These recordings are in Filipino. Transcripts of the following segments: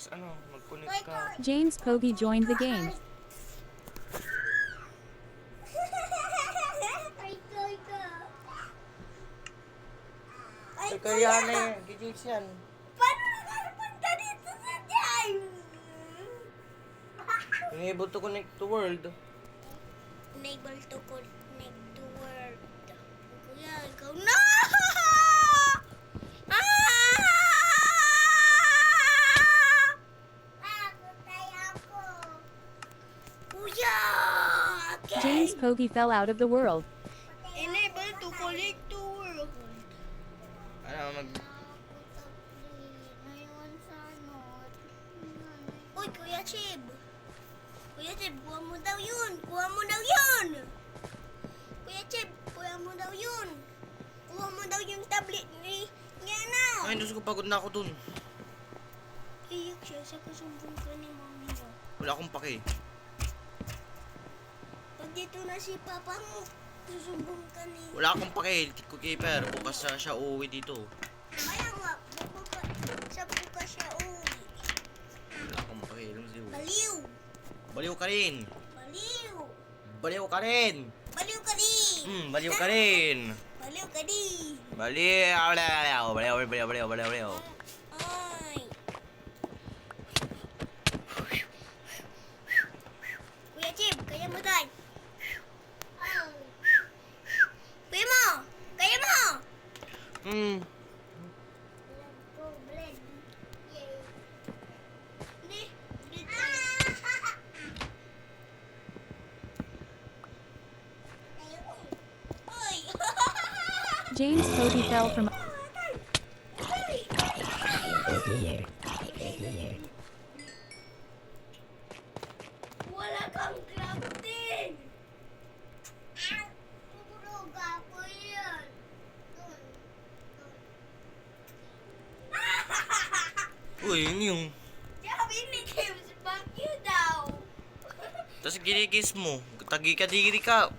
Ano, mag-connect ka. James Kogi joined the game. Ay, kaya na yan. Gijix yan. Paano nakapunta dito sa James? Unable to connect to world. Unable to connect to world. Kuya, ikaw na! Kuya! Okay. James Kogi fell out of the world. Enable to connect to world. Ano, Uy, Kuya Chib! Kuya Chib, kuha mo daw yun! Kuha mo daw yun! Kuya Chib, kuha mo daw yun! Kuha mo daw yung tablet ni Yana! Ay, Diyos ko, pagod na ako dun. Iyak siya sa kasumbong ka ni mami mo. Wala akong pake. Pag dito na si papa mo, kasumbong ka ni... Wala akong pake. Tiko keeper. Bukas na siya uuwi dito. Kaya nga, sa buka siya uwi. Wala akong pake. Alam mo siya. Baliw! Baliw ka rin. Baliw! Baliw ka rin. Baliw ka din! Baliw ka rin. Baliw ka din! Baliw. Baliw. Ay! Kuya Chib, kaya mo tayo! Kuya mo! Kaya mo! Hindi. Ay! James Kogi fell from. Wala kang crafting! Tulog ako yan. Uy, yun yung. Sabi ni James, back you daw. Tapos giligis mo. Tagi ka, diri ka.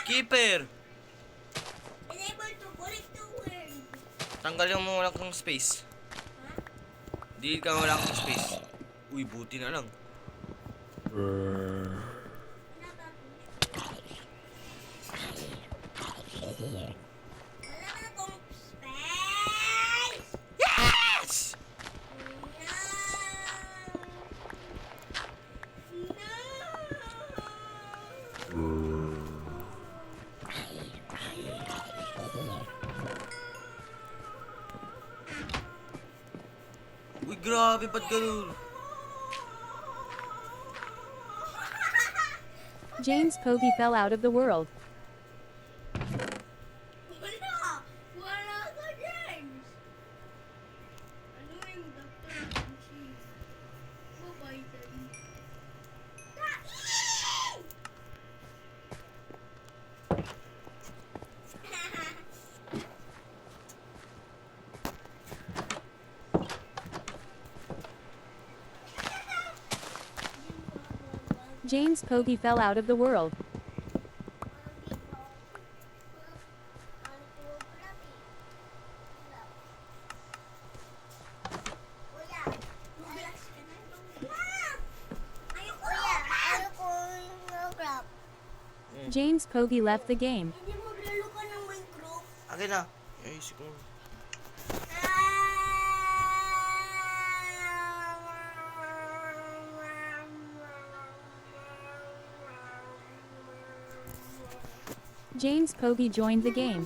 Keeper. Enable to connect to world. Tanggalin mo wala kang space. Ha? Di ka wala kang space. Uy, buti na lang. Wala ka akong space! Yes! Uy, grabe, ba't ganun? James Kogi fell out of the world. Wala! Wala ka, James! Ano yung Dr. Cheese? Bye-bye, Daddy. James Kogi fell out of the world. James Kogi left the game. Hindi maglalo ka ng Minecraft. Akin na. Ay, siguro. James Kogi joined the game.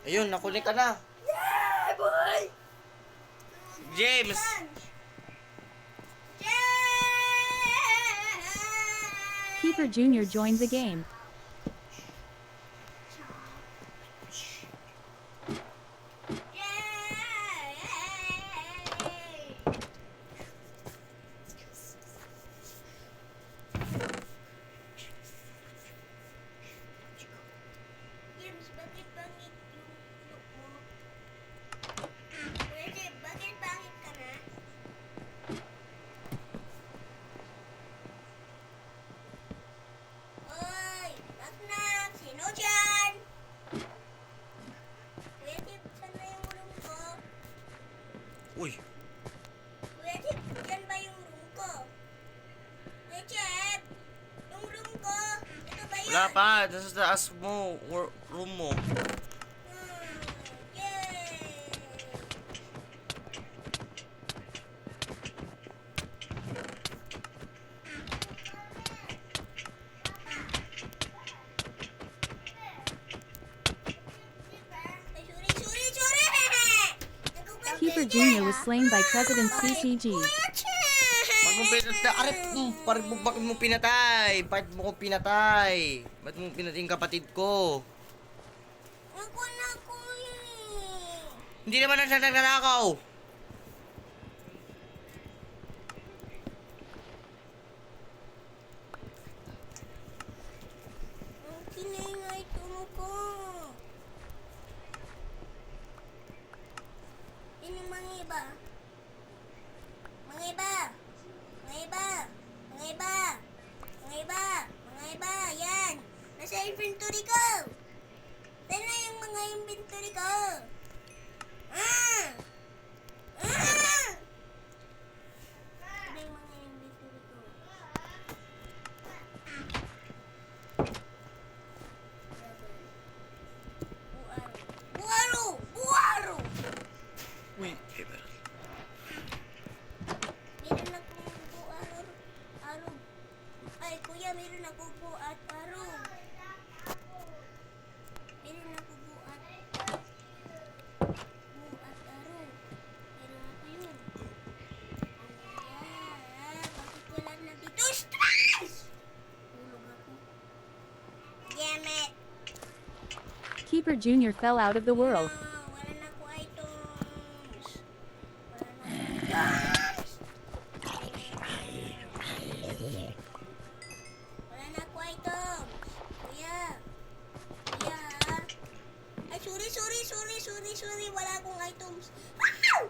Ayun, nakunik ka na. Yeah, boy! James! Keeper Jr. joined the game. Wala pa, nasa taas mo, room mo. Yay! Ay, sorry! Keeper Jr. was slain by President CCG. Kuya Chip! Bakit mo pinatay? Bakit mo pinatay? Bakit mo ko pinatay? Bakit mo pinatay yung kapatid ko? Ako na kuya. Hindi naman na siya nagnanakaw. Ang kiningay ko. Ini mga iba. Mga iba. Mga iba. Mga iba. Mga iba. Mga iba. Yan. Nasa inventory ko. Saan na yung mga inventory ko? Ah! Ah! Saan yung mga inventory ko? Buwaro! Buwaro! Uy, Keeper. Meron akong buwaro. Aro. Ay, kuya, meron akong buwat aro. Meron akong buwat. Buwat aro. Meron ako yun. Ayan. Bakit wala na dito? Stress! Tulog ako. Damn it. Keeper Jr. fell out of the world. Wala na ako items. Wala na Wala na ako items. Kuya. Kuya. Ay, sorry. Wala akong items. Wow!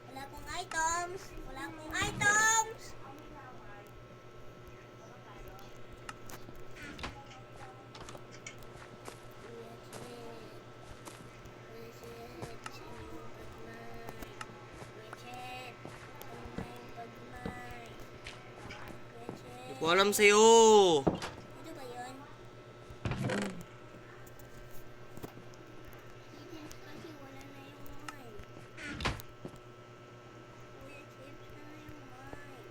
Wala akong items. Wala akong items. Hindi ko alam sa'yo. Ano ba yun? Kasi wala na yung mine. Kuya Chips na yung mine.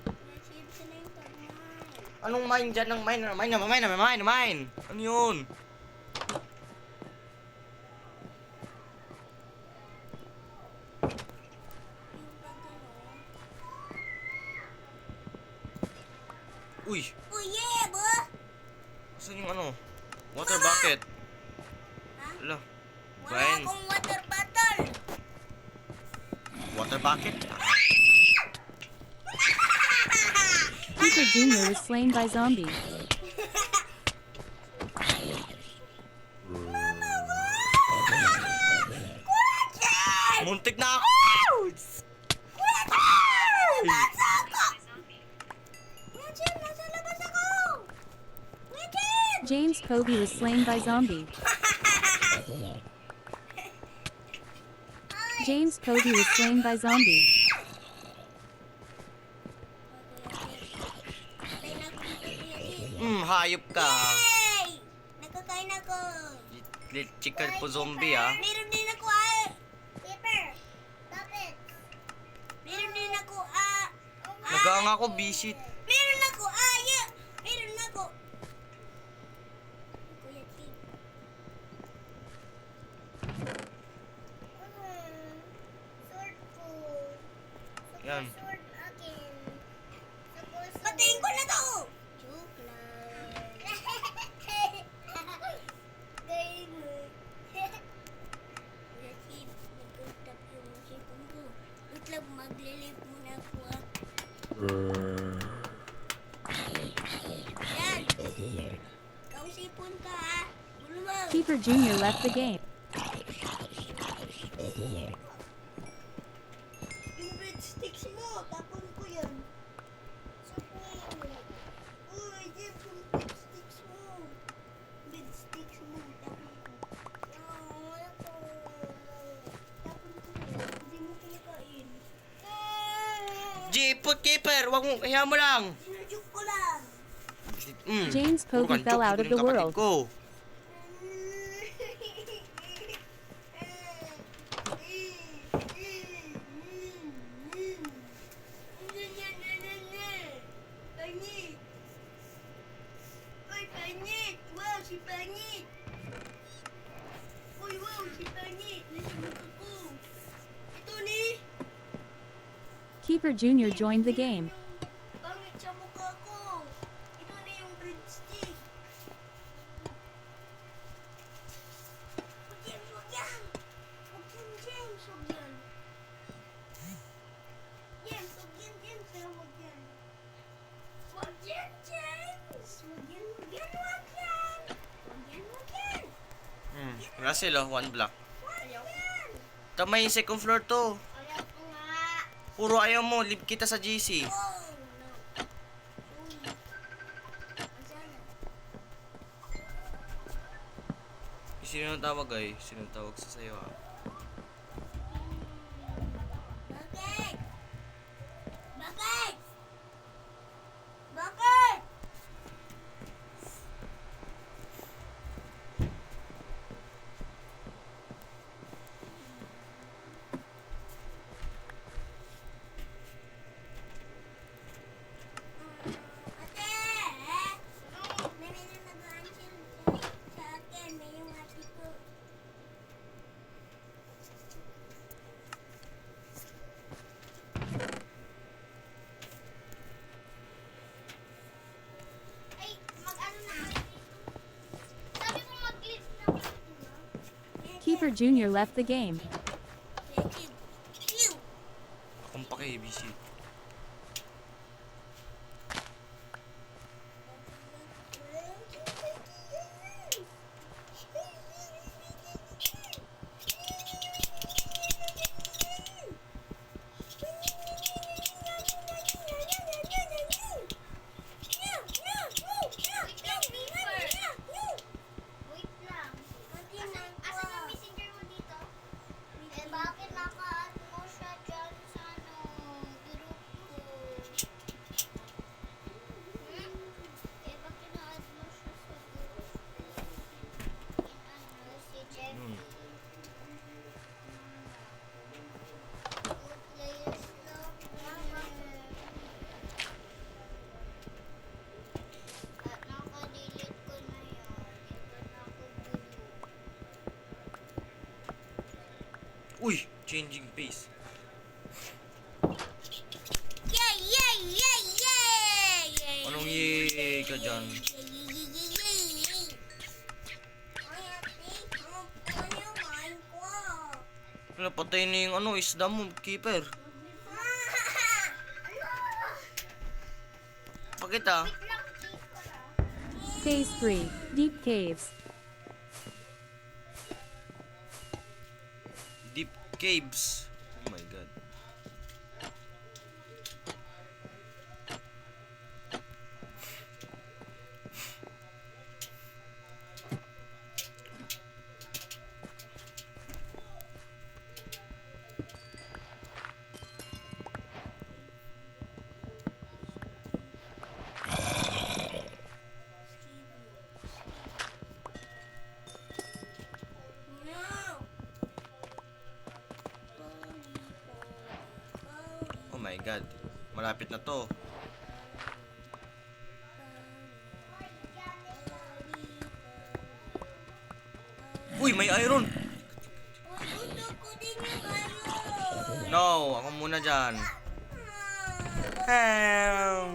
Kuya Chips na yung pag-mine. Anong mine dyan? Ang mine. Ano yun? Yung pag-ano. Uy, Oh yeah, bo! saan yung ano? Water bucket. Ha? Ala, Wala Brian. akong water bottle. Water bucket? Keeper Jr. was slain by zombies. Kuya Chips! Muntik na ako! Kuya Chips! Nasa ako! Kuya Chips, nasa labas ako! Kuya Chips! James Kobe was slain by zombie. James Kobe was slain by zombie. Patay na ako dito, Kuya Chips. Hayop ka. Yay! Nakakain ako. Little chicken po zombie ah. Meron din ako ah. Paper. Bakit? Meron din ako ah. Nagang ako, bisit. Meron ako ah. Yeah. Meron ako. Kuya Chip. Sword ko. Yan. Sword akin. Patayin ko na to. Joke lang. Gay mo. Kuya Chip, nag-tap yung cellphone ko. Wait lang, magle-live muna ako ah. Yan. Kausipon ka ha. Bulumang. Keeper Jr. left the game. Yung breadsticks mo, tapon ko yan. Uy, Jeff, yung breadsticks mo. Breadsticks mo, tapon ko. Wala ko. Tapon ko yan. Hindi mo kinakain. Jeep, Keeper, wag mo, kaya mo lang. Sinajuk ko lang. James puro Pogi kang fell joke, out of ikaw the ng kapatid world. ko. Pangit! Uy, pangit! Wow, si pangit! Uy, wow, si pangit! Nasa mukha ko! Ito ni! Keeper Jr. joined the game. Pangit sa mukha ko! Ito na yung breadstick! Huwag yan, huwag yan! Huwag yan, James! Huwag yan! James, huwag yan, James! Pero huwag yan! Huwag yan, James! Huwag yan, huwag yan, huwag yan! Huwag yan, huwag yan! Russell, oh, 1 block. Ayaw yan! Tama yung second floor to. Ayaw ko nga! Puro ayaw mo, leave kita sa GC. Oh, no! Uy! Asan? Sino nang tawag ay? Sino nang tawag sa sayo ah? Bakit? Bakit? Bakit? Ate! May nag-answer sa akin. May yung ate ko. Ay, mag-ano na kayo dito? Sabi ko mag-clip na kayo dito. Keeper Jr. left the game. Akong paki-ABC. Wait lang. Asan yung messenger mo dito? Eh, bakit naka-add mo siya dyan sa group ko? Eh, bakit na-add mo siya sa group ko? Si Jeffy. Good players lang. At naka-delete ko na yan. Iba na ako group. Uy! Changing pace. Yay! Yay! Yay! Yay! Anong yay ka dyan? Napatay na yung ano, isda mo, keeper. Bakit ah? Phase 3. Deep Caves. Deep caves. Oh my god. Oh my god. Malapit na to. Uy, may iron! No, ako muna dyan. Mateo!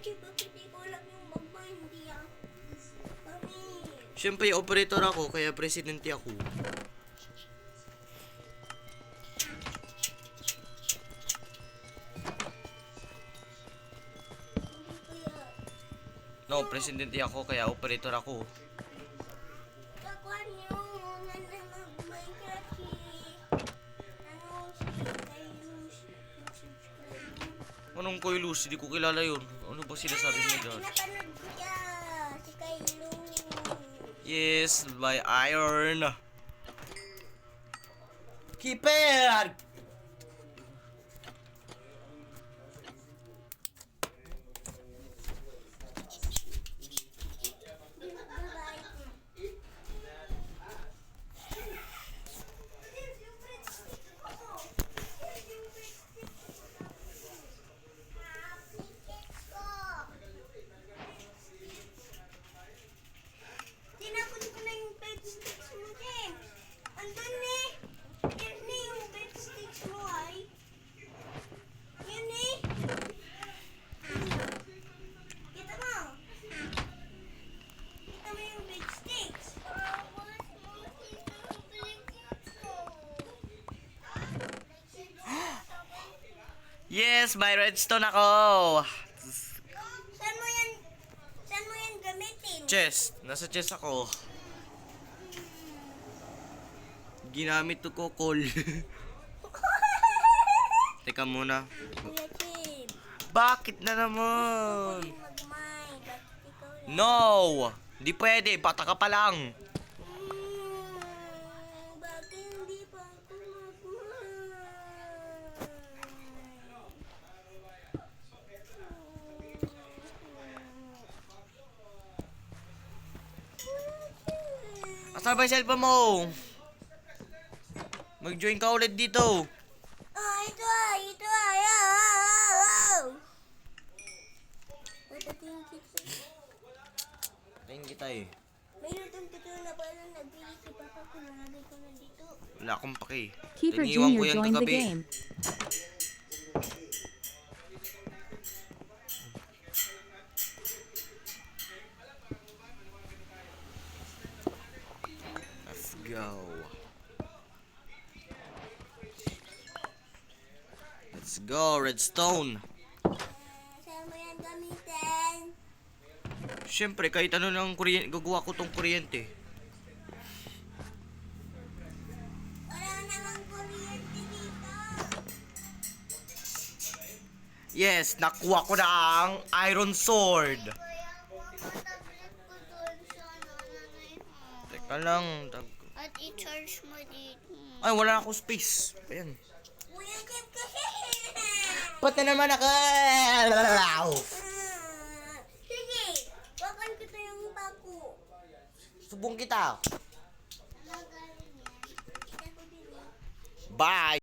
Bakit di ko alam yung magma, hindi ah. Kami. Siyempre, operator ako, kaya presidente ako. Hindi kaya. No, presidente ako, kaya operator ako. Kakuan yung una na mag-Minecraft si... Ano si Kaius, yung subscriber. Koy Luz, hindi ko kilala yun. Ano ba sinasabi mo dyan? Napanood ko siya. Si Kylo. Yes, by Iron. Keeper! Tinapon ko na yung breadsticks mo, James. Andun eh. Yan eh yung breadsticks mo ay. Yan eh. Kita mo. Kita mo yung breadsticks. Yes, may redstone ako. Saan mo yan? Saan mo yan gamitin? Chest. Nasa chest ako. Ginamit ko call. Teka muna. Kuya Chib. Bakit na naman? Mag-mine. Bakit ikaw yan? No! Hindi pwede. Bata ka pa lang. Bakit hindi pa ako mag-mine? Asan ba yung cellphone mo? Mag-join ka ulit dito. Ito ay. Patatingin kita. Tingin kita eh. Mayroon itong pito na parang nagbili si Papa ko. Nalagay ko na dito. Wala akong pake. Keeper Tiniwan ko Jr. yan joined the kagabi. game. Let's go. Let's go, redstone. Saan mo yan gamitin? Siyempre, kahit ano ng kuryente, gagawa ko tong kuryente. Wala namang kuryente dito. Yes, nakuha ko na ang iron sword. Kuya, kuha mo tablet ko doon sa nanay mo. Teka lang. At i-charge mo dito. Ay, wala na akong space. Ayan. Kuya Chip kasi. Ba't na naman ako? Sige, wakan kita yung bako. Subong kita. Magaling yan. Kita ko din eh. Bye!